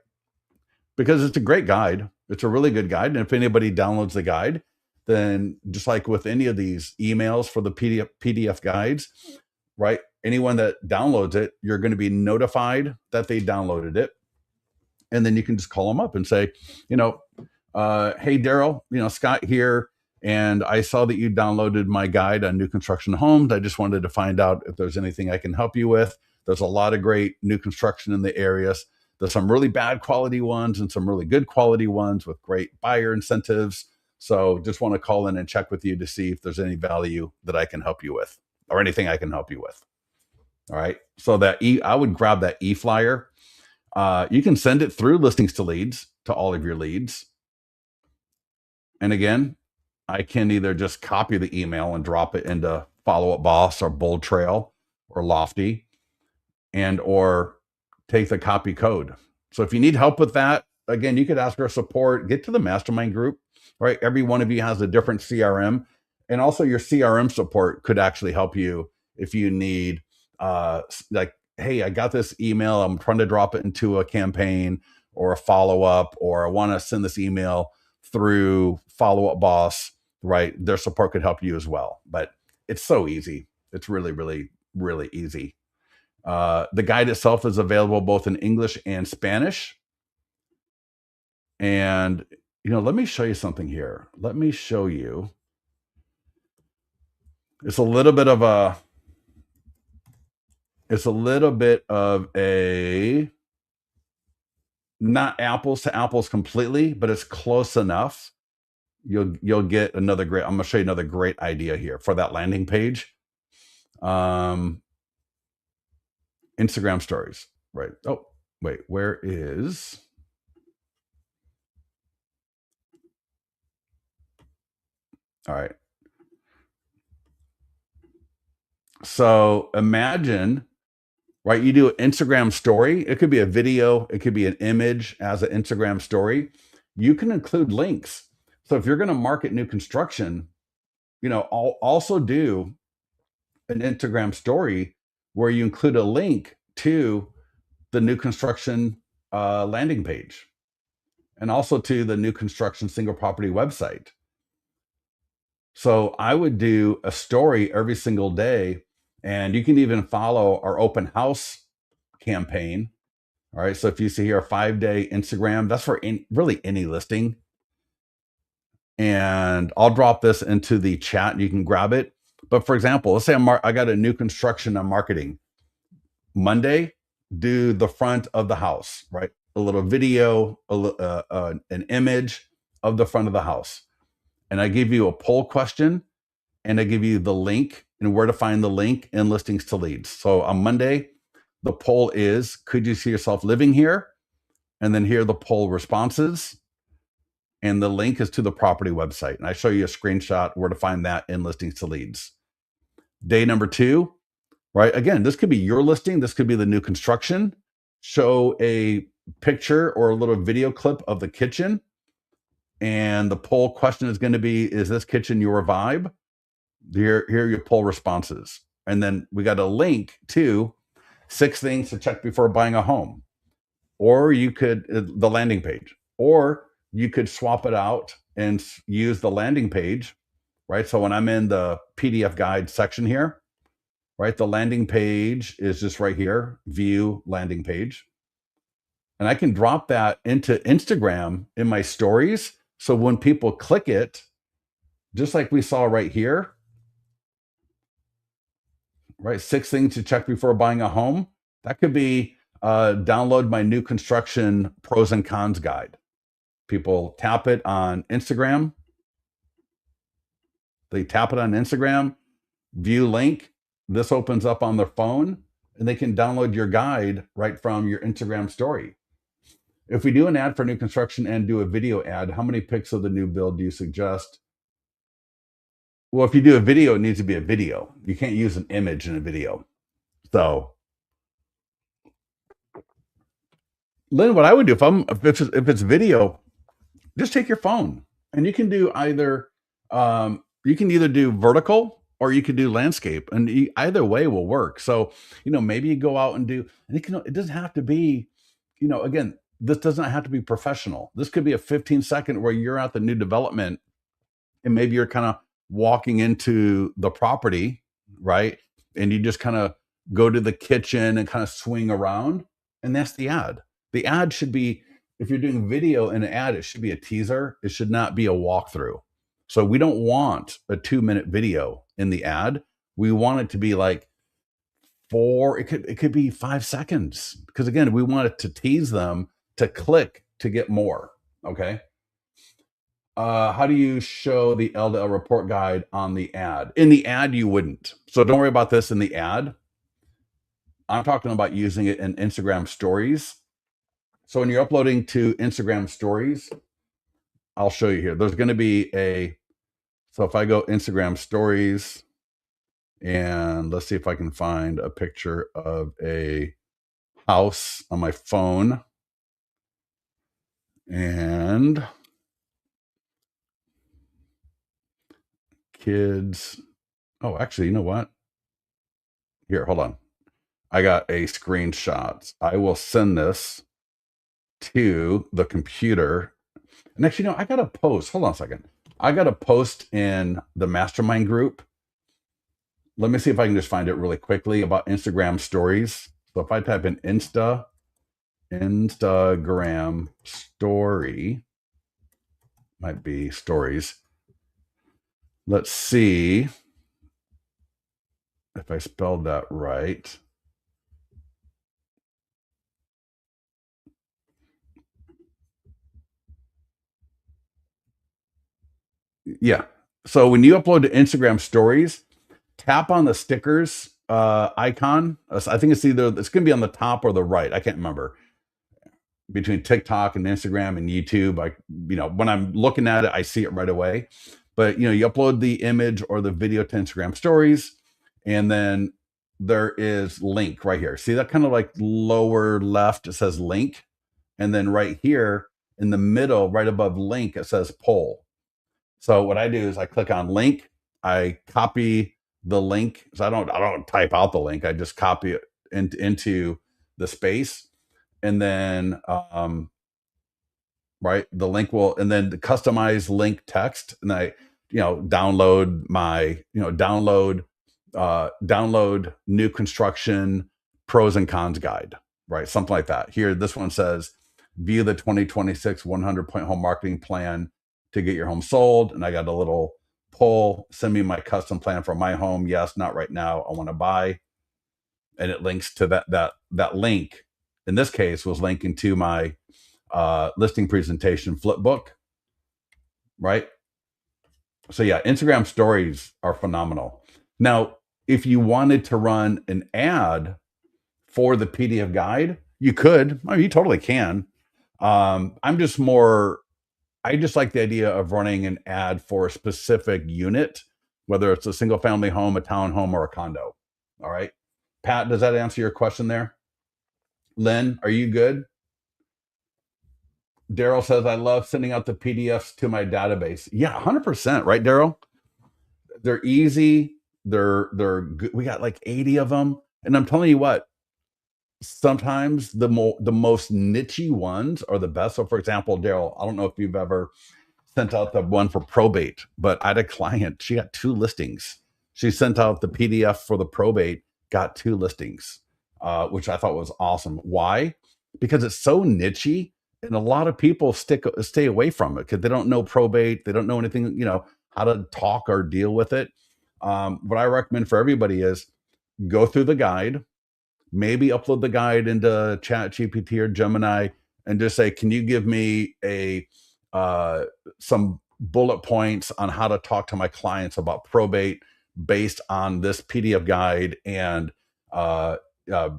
Because it's a great guide. It's a really good guide. And if anybody downloads the guide, then just like with any of these emails for the PDF guides, right? Anyone that downloads it, you're going to be notified that they downloaded it. And then you can just call them up and say, hey, Daryl, Scott here. And I saw that you downloaded my guide on new construction homes. I just wanted to find out if there's anything I can help you with. There's a lot of great new construction in the areas. There's some really bad quality ones and some really good quality ones with great buyer incentives. So just want to call in and check with you to see if there's any value that I can help you with or anything I can help you with. All right. So I would grab that e-flyer. You can send it through Listings to Leads to all of your leads. And again, I can either just copy the email and drop it into Follow Up Boss or Bold Trail or Lofty or take the copy code. So if you need help with that, again, you could ask our support, get to the mastermind group, right? Every one of you has a different CRM. And also your CRM support could actually help you if you need hey, I got this email. I'm trying to drop it into a campaign or a follow-up, or I want to send this email through Follow Up Boss, right? Their support could help you as well. But it's so easy. It's really, really, really easy. The guide itself is available both in English and Spanish. And, let me show you something here. Let me show you. It's a little bit of a not apples to apples completely, but it's close enough. You'll get I'm going to show you another great idea here for that landing page. Instagram stories, right? Oh, wait, where is? All right. So imagine, right? You do an Instagram story. It could be a video. It could be an image as an Instagram story. You can include links. So if you're going to market new construction, I'll also do an Instagram story where you include a link to the new construction landing page and also to the new construction single property website. So I would do a story every single day, and you can even follow our open house campaign. All right. So if you see here a 5-day Instagram, that's for really any listing. And I'll drop this into the chat and you can grab it. But for example, let's say I got a new construction I'm marketing. Monday, do the front of the house, right? A little video, an image of the front of the house. And I give you a poll question and I give you the link and where to find the link in Listings to Leads. So on Monday, the poll is, could you see yourself living here? And then here are the poll responses. And the link is to the property website. And I show you a screenshot where to find that in listings to leads. Day number 2, right? Again, this could be your listing. This could be the new construction. Show a picture or a little video clip of the kitchen. And the poll question is going to be, is this kitchen your vibe? Here are your poll responses. And then we got a link to 6 things to check before buying a home. Or you could, the landing page, or you could swap it out and use the landing page, right? So when I'm in the PDF guide section here, right, the landing page is just right here, view landing page. And I can drop that into Instagram in my stories. So when people click it, just like we saw right here, right, 6 things to check before buying a home. That could be download my new construction pros and cons guide. People tap it on Instagram. They tap it on Instagram, view link. This opens up on their phone, and they can download your guide right from your Instagram story. If we do an ad for new construction and do a video ad, how many pics of the new build do you suggest? Well, if you do a video, it needs to be a video. You can't use an image in a video. So, Lynn, what I would do if it's video, just take your phone and you can do either you can either do vertical or you can do landscape, and either way will work. So maybe you go out and do, and it doesn't have to be, again, this doesn't have to be professional. This could be a 15-second where you're at the new development and maybe you're kind of walking into the property, right? And you just kind of go to the kitchen and kind of swing around, and that's the ad. The ad should be, if you're doing video in an ad, it should be a teaser. It should not be a walkthrough. So we don't want a 2-minute video in the ad. We want it to be like it could be 5 seconds, because again, we want it to tease them to click to get more. Okay. How do you show the L to L report guide on the ad? In the ad, you wouldn't. So don't worry about this in the ad. I'm talking about using it in Instagram stories. So when you're uploading to Instagram stories, I'll show you here. There's going to be so if I go Instagram stories, and let's see if I can find a picture of a house on my phone. And kids. Oh, actually, you know what? Here, hold on. I got a screenshot. I will send this to the computer. And actually, I got a post. Hold on a second. I got a post in the mastermind group. Let me see if I can just find it really quickly about Instagram stories. So if I type in Instagram story, might be stories. Let's see if I spelled that right. Yeah. So when you upload to Instagram stories, tap on the stickers icon. I think it's going to be on the top or the right. I can't remember. Between TikTok and Instagram and YouTube, when I'm looking at it, I see it right away. But you upload the image or the video to Instagram stories, and then there is link right here. See that kind of like lower left, it says link. And then right here in the middle, right above link, it says poll. So what I do is I click on link, I copy the link. So I don't type out the link. I just copy it into the space, and then right, the link will, and then the customized link text, and I download my download new construction pros and cons guide, right? Something like that. Here, this one says view the 2026 100-point home marketing plan to get your home sold. And I got a little poll, send me my custom plan for my home. Yes, not right now. I want to buy. And it links to that link. In this case, was linking to my listing presentation flip book, right? So yeah, Instagram stories are phenomenal. Now, if you wanted to run an ad for the PDF guide. You could, I mean, you totally can. I'm just more, I just like the idea of running an ad for a specific unit, whether it's a single family home, a townhome, or a condo. All right. Pat, does that answer your question there? Lynn, are you good? Daryl says, I love sending out the PDFs to my database. Yeah, 100%. Right, Daryl? They're easy. They're good. We got like 80 of them. And I'm telling you what, sometimes the most nichey ones are the best. So for example, Daryl, I don't know if you've ever sent out the one for probate, but I had a client, she got 2 listings. She sent out the PDF for the probate, got 2 listings, which I thought was awesome. Why? Because it's so nichey, and a lot of people stay away from it because they don't know probate, they don't know anything, how to talk or deal with it. What I recommend for everybody is go through the guide, maybe upload the guide into Chat GPT or Gemini, and just say, can you give me some bullet points on how to talk to my clients about probate based on this PDF guide and uh, uh,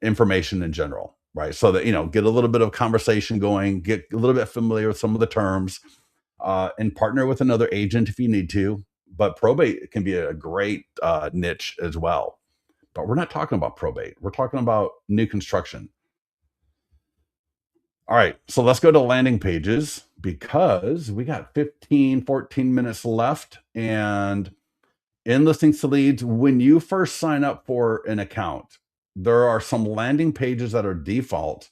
information in general, right? So that, get a little bit of conversation going, get a little bit familiar with some of the terms, and partner with another agent if you need to. But probate can be a great niche as well. But we're not talking about probate. We're talking about new construction. All right, so let's go to landing pages because we got 15, 14 minutes left. And in listings to leads, when you first sign up for an account, there are some landing pages that are default.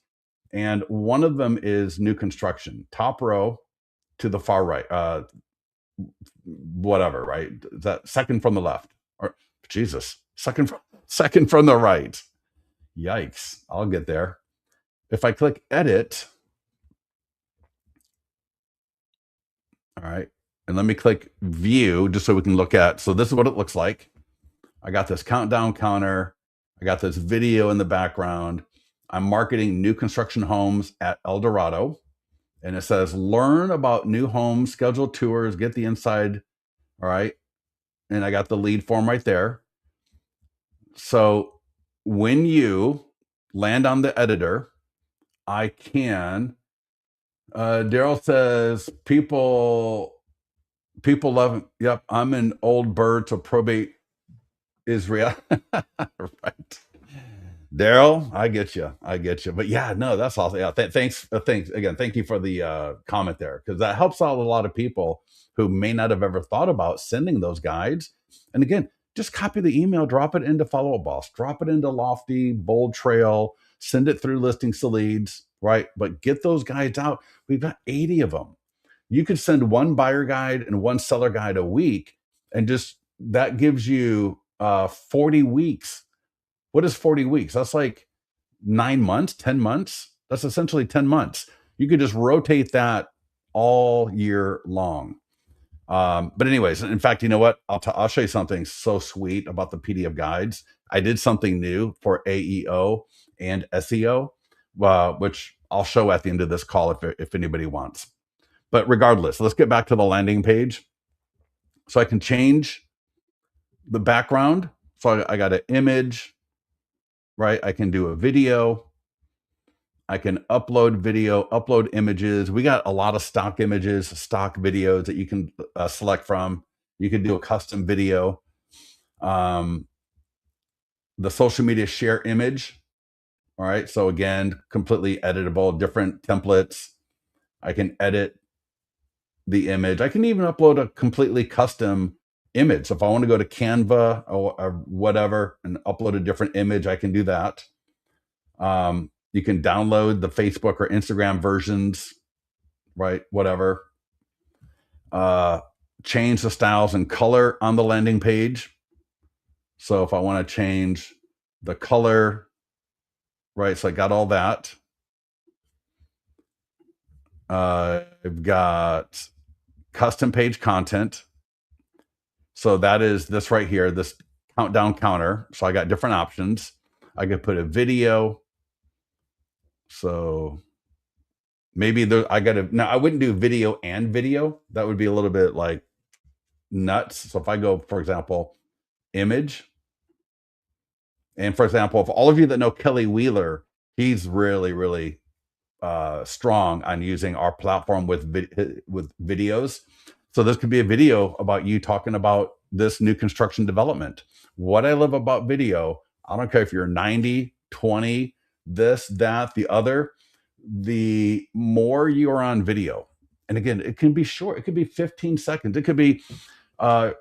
And one of them is new construction, top row to the far right, whatever, right? That second from the left, or Jesus, second from the right. Yikes, I'll get there. If I click edit, all right, and let me click view just so we can look at, so this is what it looks like. I got this countdown counter. I got this video in the background. I'm marketing new construction homes at El Dorado. And it says, learn about new homes, schedule tours, get the inside. All right. And I got the lead form right there. So when you land on the editor, I can, Daryl says, people love, yep, I'm an old bird, so probate is real. Right. Daryl, I get you. But yeah, no, that's awesome. Yeah, thanks again. Thank you for the comment there, because that helps out a lot of people who may not have ever thought about sending those guides. And again, just copy the email, drop it into Follow Up Boss, drop it into Lofty, Bold Trail, send it through Listings to Leads, right? But get those guides out. We've got 80 of them. You could send one buyer guide and one seller guide a week, and just that gives you 40 weeks. What is 40 weeks? That's like 9 months, 10 months. That's essentially 10 months. You could just rotate that all year long. But anyways, in fact, you know what? I'll show you something so sweet about the PDF guides. I did something new for AEO and SEO, which I'll show at the end of this call if anybody wants. But regardless, let's get back to the landing page. So I can change the background. So I got an image, right? I can do a video. I can upload video, upload images. We got a lot of stock images, stock videos that you can select from. You can do a custom video. The social media share image. All right. So again, completely editable, different templates. I can edit the image. I can even upload a completely custom image. So if I want to go to Canva or whatever and upload a different image, I can do that. You can download the Facebook or Instagram versions, right? Whatever. Change the styles and color on the landing page. So if I want to change the color, right? So I got all that. I've got custom page content. So that is this right here, this countdown counter. So I got different options. I could put a video. So maybe now I wouldn't do video and video. That would be a little bit like nuts. So if I go, for example, image, And for example, for all of you that know Kelly Wheeler, he's really, really strong on using our platform with with videos. So this could be a video about you talking about this new construction development. What I love about video, I don't care if you're 90, 20, this, that, the other, the more you are on video, and again, it can be short, it could be 15 seconds, it could be uh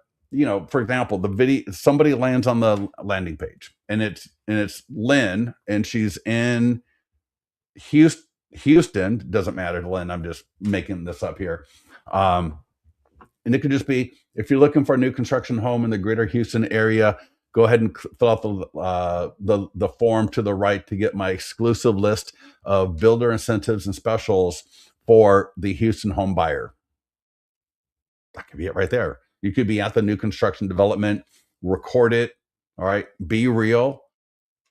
for example, the video, somebody lands on the landing page and it's Lynn and she's in Houston, doesn't matter, Lynn, I'm just making this up here. Um, and it could just be, if you're looking for a new construction home in the greater Houston area, go ahead and fill out the form to the right to get my exclusive list of builder incentives and specials for the Houston home buyer. That could be it right there. You could be at the new construction development, record it. All right, be real.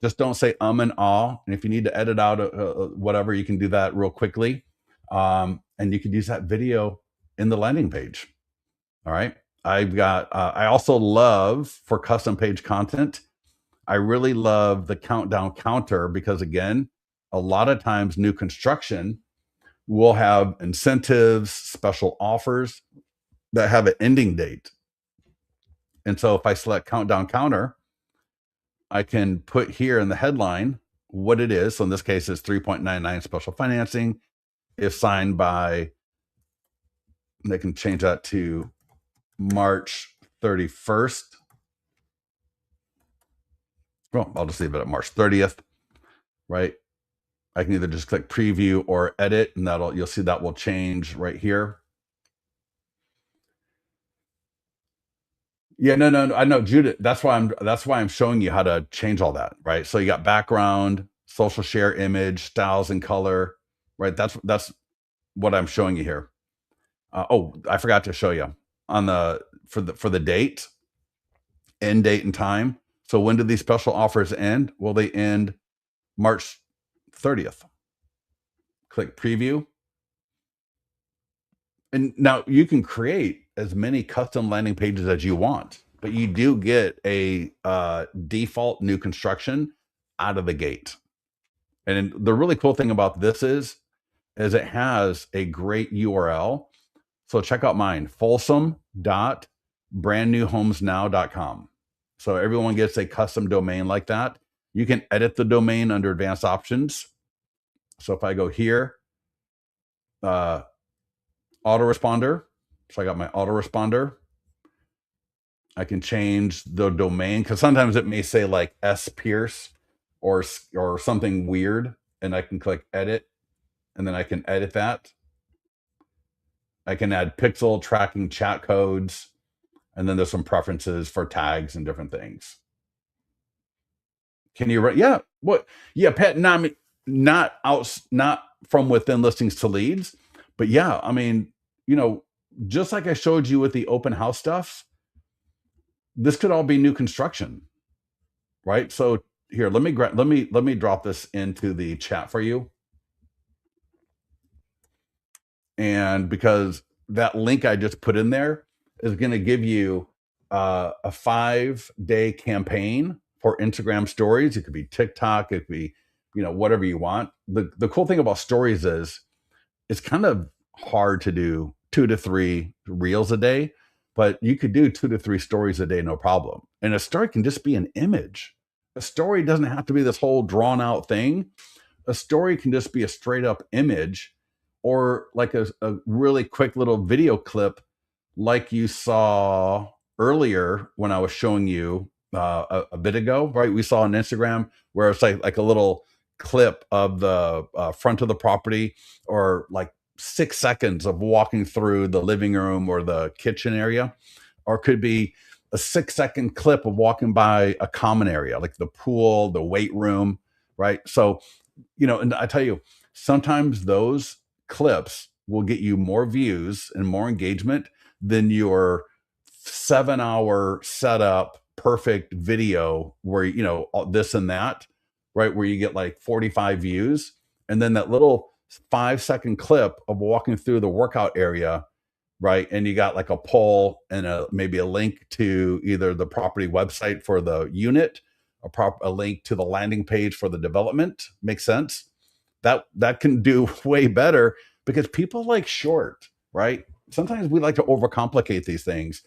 Just don't say and ah. And if you need to edit out whatever, you can do that real quickly. And you could use that video in the landing page. All right. I've got, I also love for custom page content. I really love the countdown counter because, again, a lot of times new construction will have incentives, special offers that have an ending date. And so if I select countdown counter, I can put here in the headline what it is. So in this case, it's 3.99 special financing. If signed by, they can change that to March 31st. Well, I'll just leave it at March 30th, right? I can either just click preview or edit, and you'll see that will change right here. Yeah, no, I know, Judith. That's why I'm showing you how to change all that, right? So you got background, social share image, styles and color, right? That's what I'm showing you here. Oh, I forgot to show you on for the date, end date and time. So when do these special offers end? Well, they end March 30th. Click preview. And now you can create as many custom landing pages as you want, but you do get a default new construction out of the gate. And the really cool thing about this is it has a great URL. So check out mine, folsom.brandnewhomesnow.com. So everyone gets a custom domain like that. You can edit the domain under advanced options. So if I go here, autoresponder. So I got my autoresponder. I can change the domain because sometimes it may say like S Pierce or something weird, and I can click edit, and then I can edit that. I can add pixel tracking chat codes, and then there's some preferences for tags and different things. Can you write? Yeah. What? Yeah, Pat. Not from within listings to leads, but yeah, I mean, just like I showed you with the open house stuff, this could all be new construction, right? So here, let me drop this into the chat for you. And because that link I just put in there is going to give you a 5-day campaign for Instagram stories. It could be TikTok, it could be, whatever you want. The cool thing about stories is it's kind of hard to do 2 to 3 reels a day, but you could do 2 to 3 stories a day, no problem. And a story can just be an image. A story doesn't have to be this whole drawn out thing. A story can just be a straight up image, or like a really quick little video clip like you saw earlier when I was showing you a bit ago, right? We saw on Instagram where it's like a little clip of the front of the property, or like 6 seconds of walking through the living room or the kitchen area, or it could be a 6-second clip of walking by a common area like the pool, the weight room, right? So, and I tell you, sometimes those clips will get you more views and more engagement than your 7-hour setup perfect video where this and that, right, where you get like 45 views, and then that little 5-second clip of walking through the workout area, right, and you got like a poll and maybe a link to either the property website for the unit, a link to the landing page for the development. Makes sense. That can do way better because people like short, right? Sometimes we like to overcomplicate these things.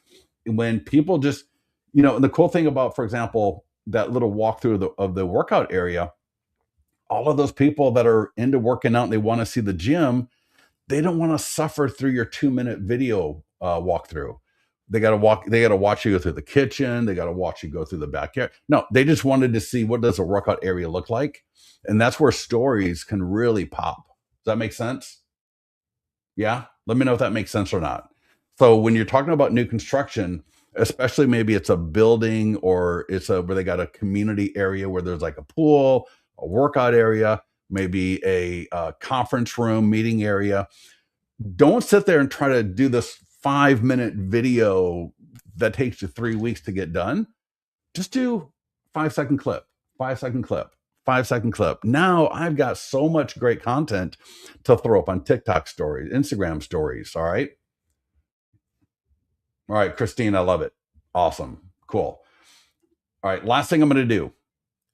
When people just, and the cool thing about, for example, that little walkthrough of the workout area, all of those people that are into working out and they want to see the gym, they don't want to suffer through your 2-minute video walkthrough. They got to watch you go through the kitchen. They got to watch you go through the backyard. No, they just wanted to see, what does a workout area look like? And that's where stories can really pop. Does that make sense? Yeah. Let me know if that makes sense or not. So when you're talking about new construction, especially maybe it's a building or it's where they got a community area where there's like a pool, a workout area, maybe a conference room, meeting area. Don't sit there and try to do this 5-minute video that takes you 3 weeks to get done. Just do 5-second clip, 5-second clip, 5-second clip. Now I've got so much great content to throw up on TikTok stories, Instagram stories. All right. All right, Christine, I love it. Awesome. Cool. All right. Last thing I'm going to do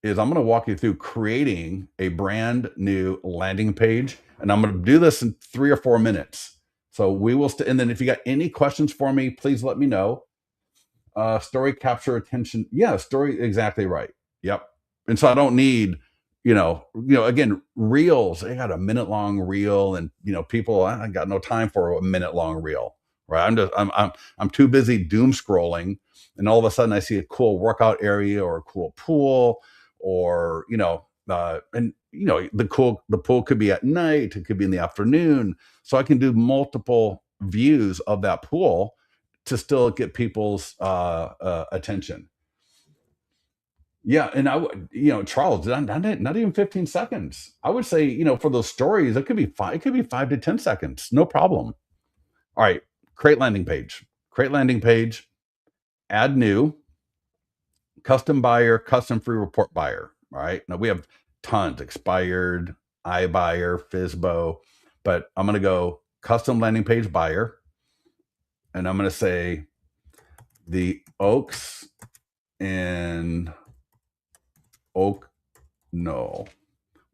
is I'm going to walk you through creating a brand new landing page. And I'm going to do this in 3 or 4 minutes. So we will, and then if you got any questions for me, please let me know. Story capture attention. Yeah, story, exactly right. Yep. And so I don't need, again, reels. I got a minute-long reel, and people, I got no time for a minute-long reel. Right. I'm too busy doom scrolling, and all of a sudden I see a cool workout area or a cool pool, or the pool could be at night, it could be in the afternoon, so I can do multiple views of that pool to still get people's attention. Yeah, and I would, Charles, not even 15 seconds. I would say, for those stories, it could be 5 to 10 seconds, no problem. All right, create landing page. Create landing page, add new, custom buyer, custom free report buyer. All right. Now we have tons: expired, iBuyer, FISBO, but I'm going to go custom landing page buyer. And I'm going to say the Oaks in Oak Knoll,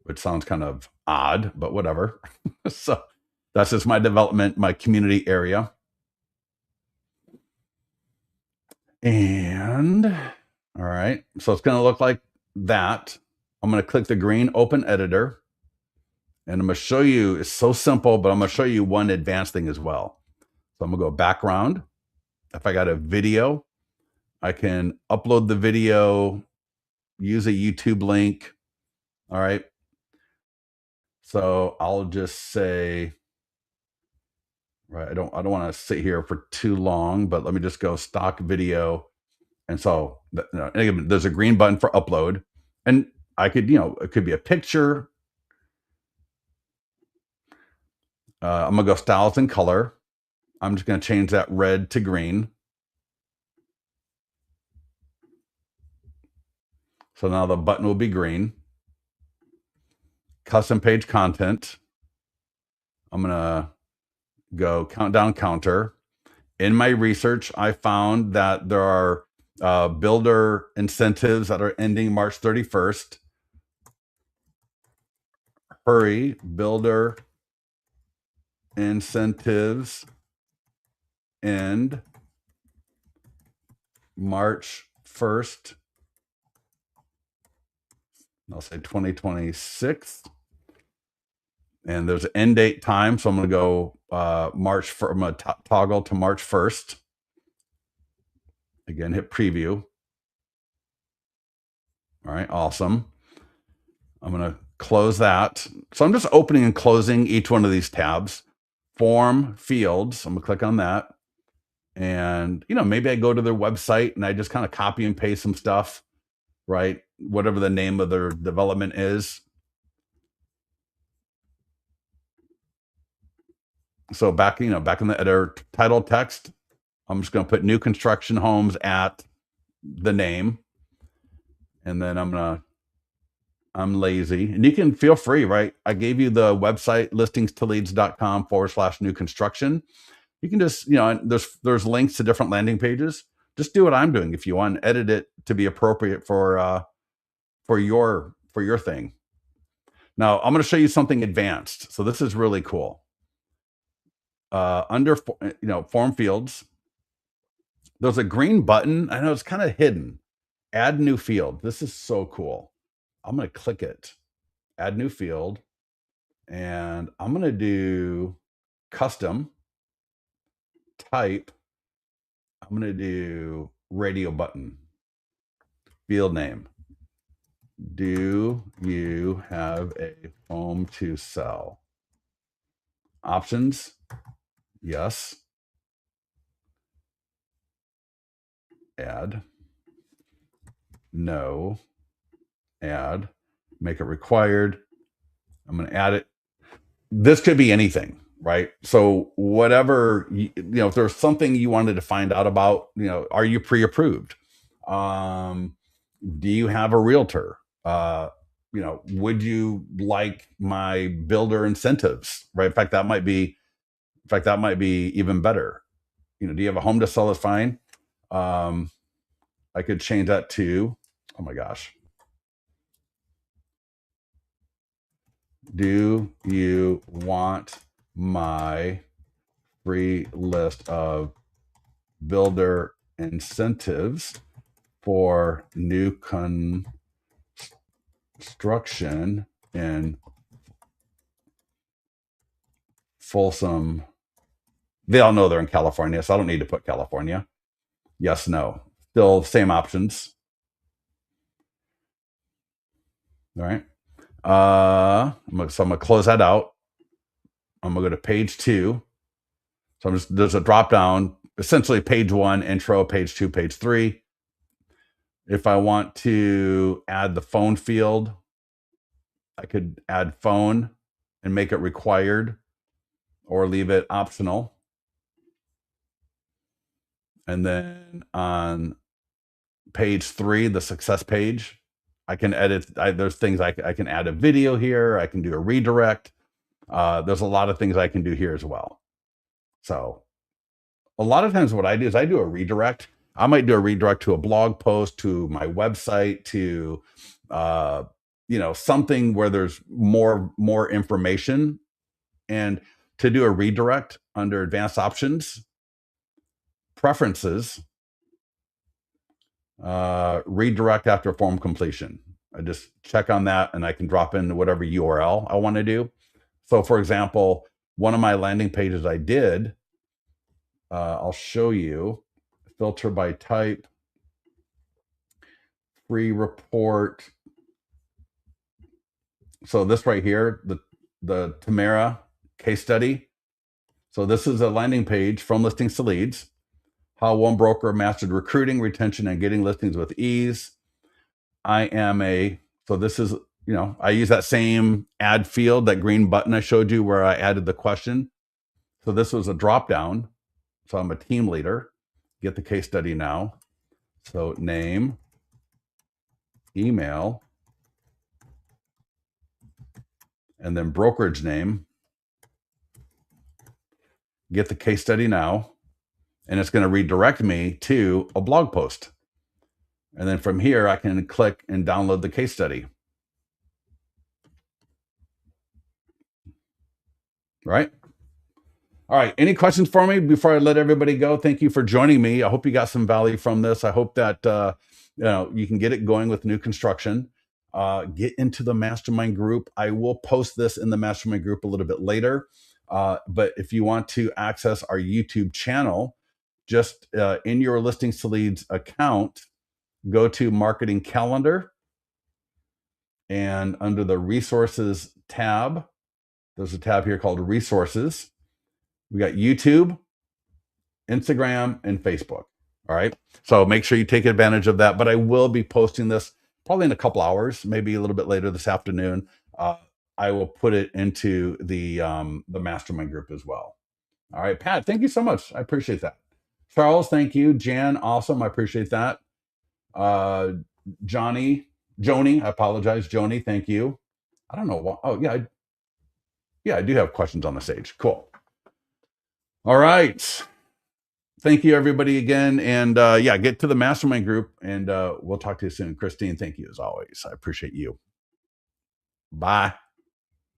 which sounds kind of odd, but whatever. So that's just my development, my community area. And all right, so it's going to look like that. I'm going to click the green open editor, and I'm going to show you, it's so simple, but I'm going to show you one advanced thing as well. So I'm going to go background. If I got a video, I can upload the video, use a YouTube link. All right. So I'll just say, right, I don't want to sit here for too long, but let me just go stock video. And so there's a green button for upload, and I could, it could be a picture. I'm gonna go styles and color. I'm just gonna change that red to green. So now the button will be green. Custom page content. I'm gonna go countdown counter. In my research, I found that there are builder incentives that are ending March 31st. Hurry, builder incentives end March 1st. I'll say 2026. And there's an end date time. So I'm going to go I'm going to toggle to March 1st. Again, hit preview. All right, awesome. I'm going to close that. So I'm just opening and closing each one of these tabs. Form fields. I'm going to click on that. And, maybe I go to their website and I just kind of copy and paste some stuff, right? Whatever the name of their development is. So back in the editor, title text, I'm just going to put new construction homes at the name. And then I'm lazy. And you can feel free, right? I gave you the website, listingstoleads.com/new construction. You can just, there's links to different landing pages. Just do what I'm doing. If you want to edit it to be appropriate for for your thing. Now I'm going to show you something advanced. So this is really cool. Under form fields, there's a green button. I know it's kind of hidden. Add new field. This is so cool. I'm going to click it. Add new field. And I'm going to do custom type. I'm going to do radio button. Field name. Do you have a home to sell? Options. Yes. Add. No. Add. Make it required. I'm going to add it. This could be anything, right? So whatever, if there's something you wanted to find out about, are you pre-approved? Do you have a realtor? Would you like my builder incentives, right? In fact, that might be even better. Do you have a home to sell? Is fine. I could change that to, oh my gosh. Do you want my free list of builder incentives for new construction in Folsom? They all know they're in California, so I don't need to put California. Yes, no. Still same options. All right. So I'm gonna close that out. I'm gonna go to page 2. So there's a drop down, essentially page 1, intro, page 2, page 3. If I want to add the phone field, I could add phone and make it required or leave it optional. And then on page 3, the success page, I can edit. There's things I can add a video here. I can do a redirect. There's a lot of things I can do here as well. So a lot of times what I do is I do a redirect. I might do a redirect to a blog post, to my website, to something where there's more information. And to do a redirect, under advanced options, preferences, redirect after form completion. I just check on that and I can drop in whatever URL I want to do. So for example, one of my landing pages I did, I'll show you, filter by type, free report. So this right here, the Tamara case study. So this is a landing page from listings to leads. How one broker mastered recruiting, retention, and getting listings with ease. So this is, I use that same add field, that green button I showed you where I added the question. So this was a drop down. So I'm a team leader. Get the case study now. So name, email, and then brokerage name. Get the case study now. And it's going to redirect me to a blog post. And then from here, I can click and download the case study. Right? All right. Any questions for me before I let everybody go? Thank you for joining me. I hope you got some value from this. I hope that you can get it going with new construction. Get into the mastermind group. I will post this in the mastermind group a little bit later. But if you want to access our YouTube channel, just in your Listings to Leads account, go to Marketing Calendar, and under the Resources tab, there's a tab here called Resources. We got YouTube, Instagram, and Facebook. All right. So make sure you take advantage of that. But I will be posting this probably in a couple hours, maybe a little bit later this afternoon. I will put it into the mastermind group as well. All right, Pat, thank you so much. I appreciate that. Charles, thank you. Jan, awesome. I appreciate that. Joni, I apologize. Joni, thank you. I don't know what. Oh, yeah. I do have questions on the stage. Cool. All right. Thank you, everybody, again. And yeah, get to the mastermind group, and we'll talk to you soon. Christine, thank you as always. I appreciate you. Bye.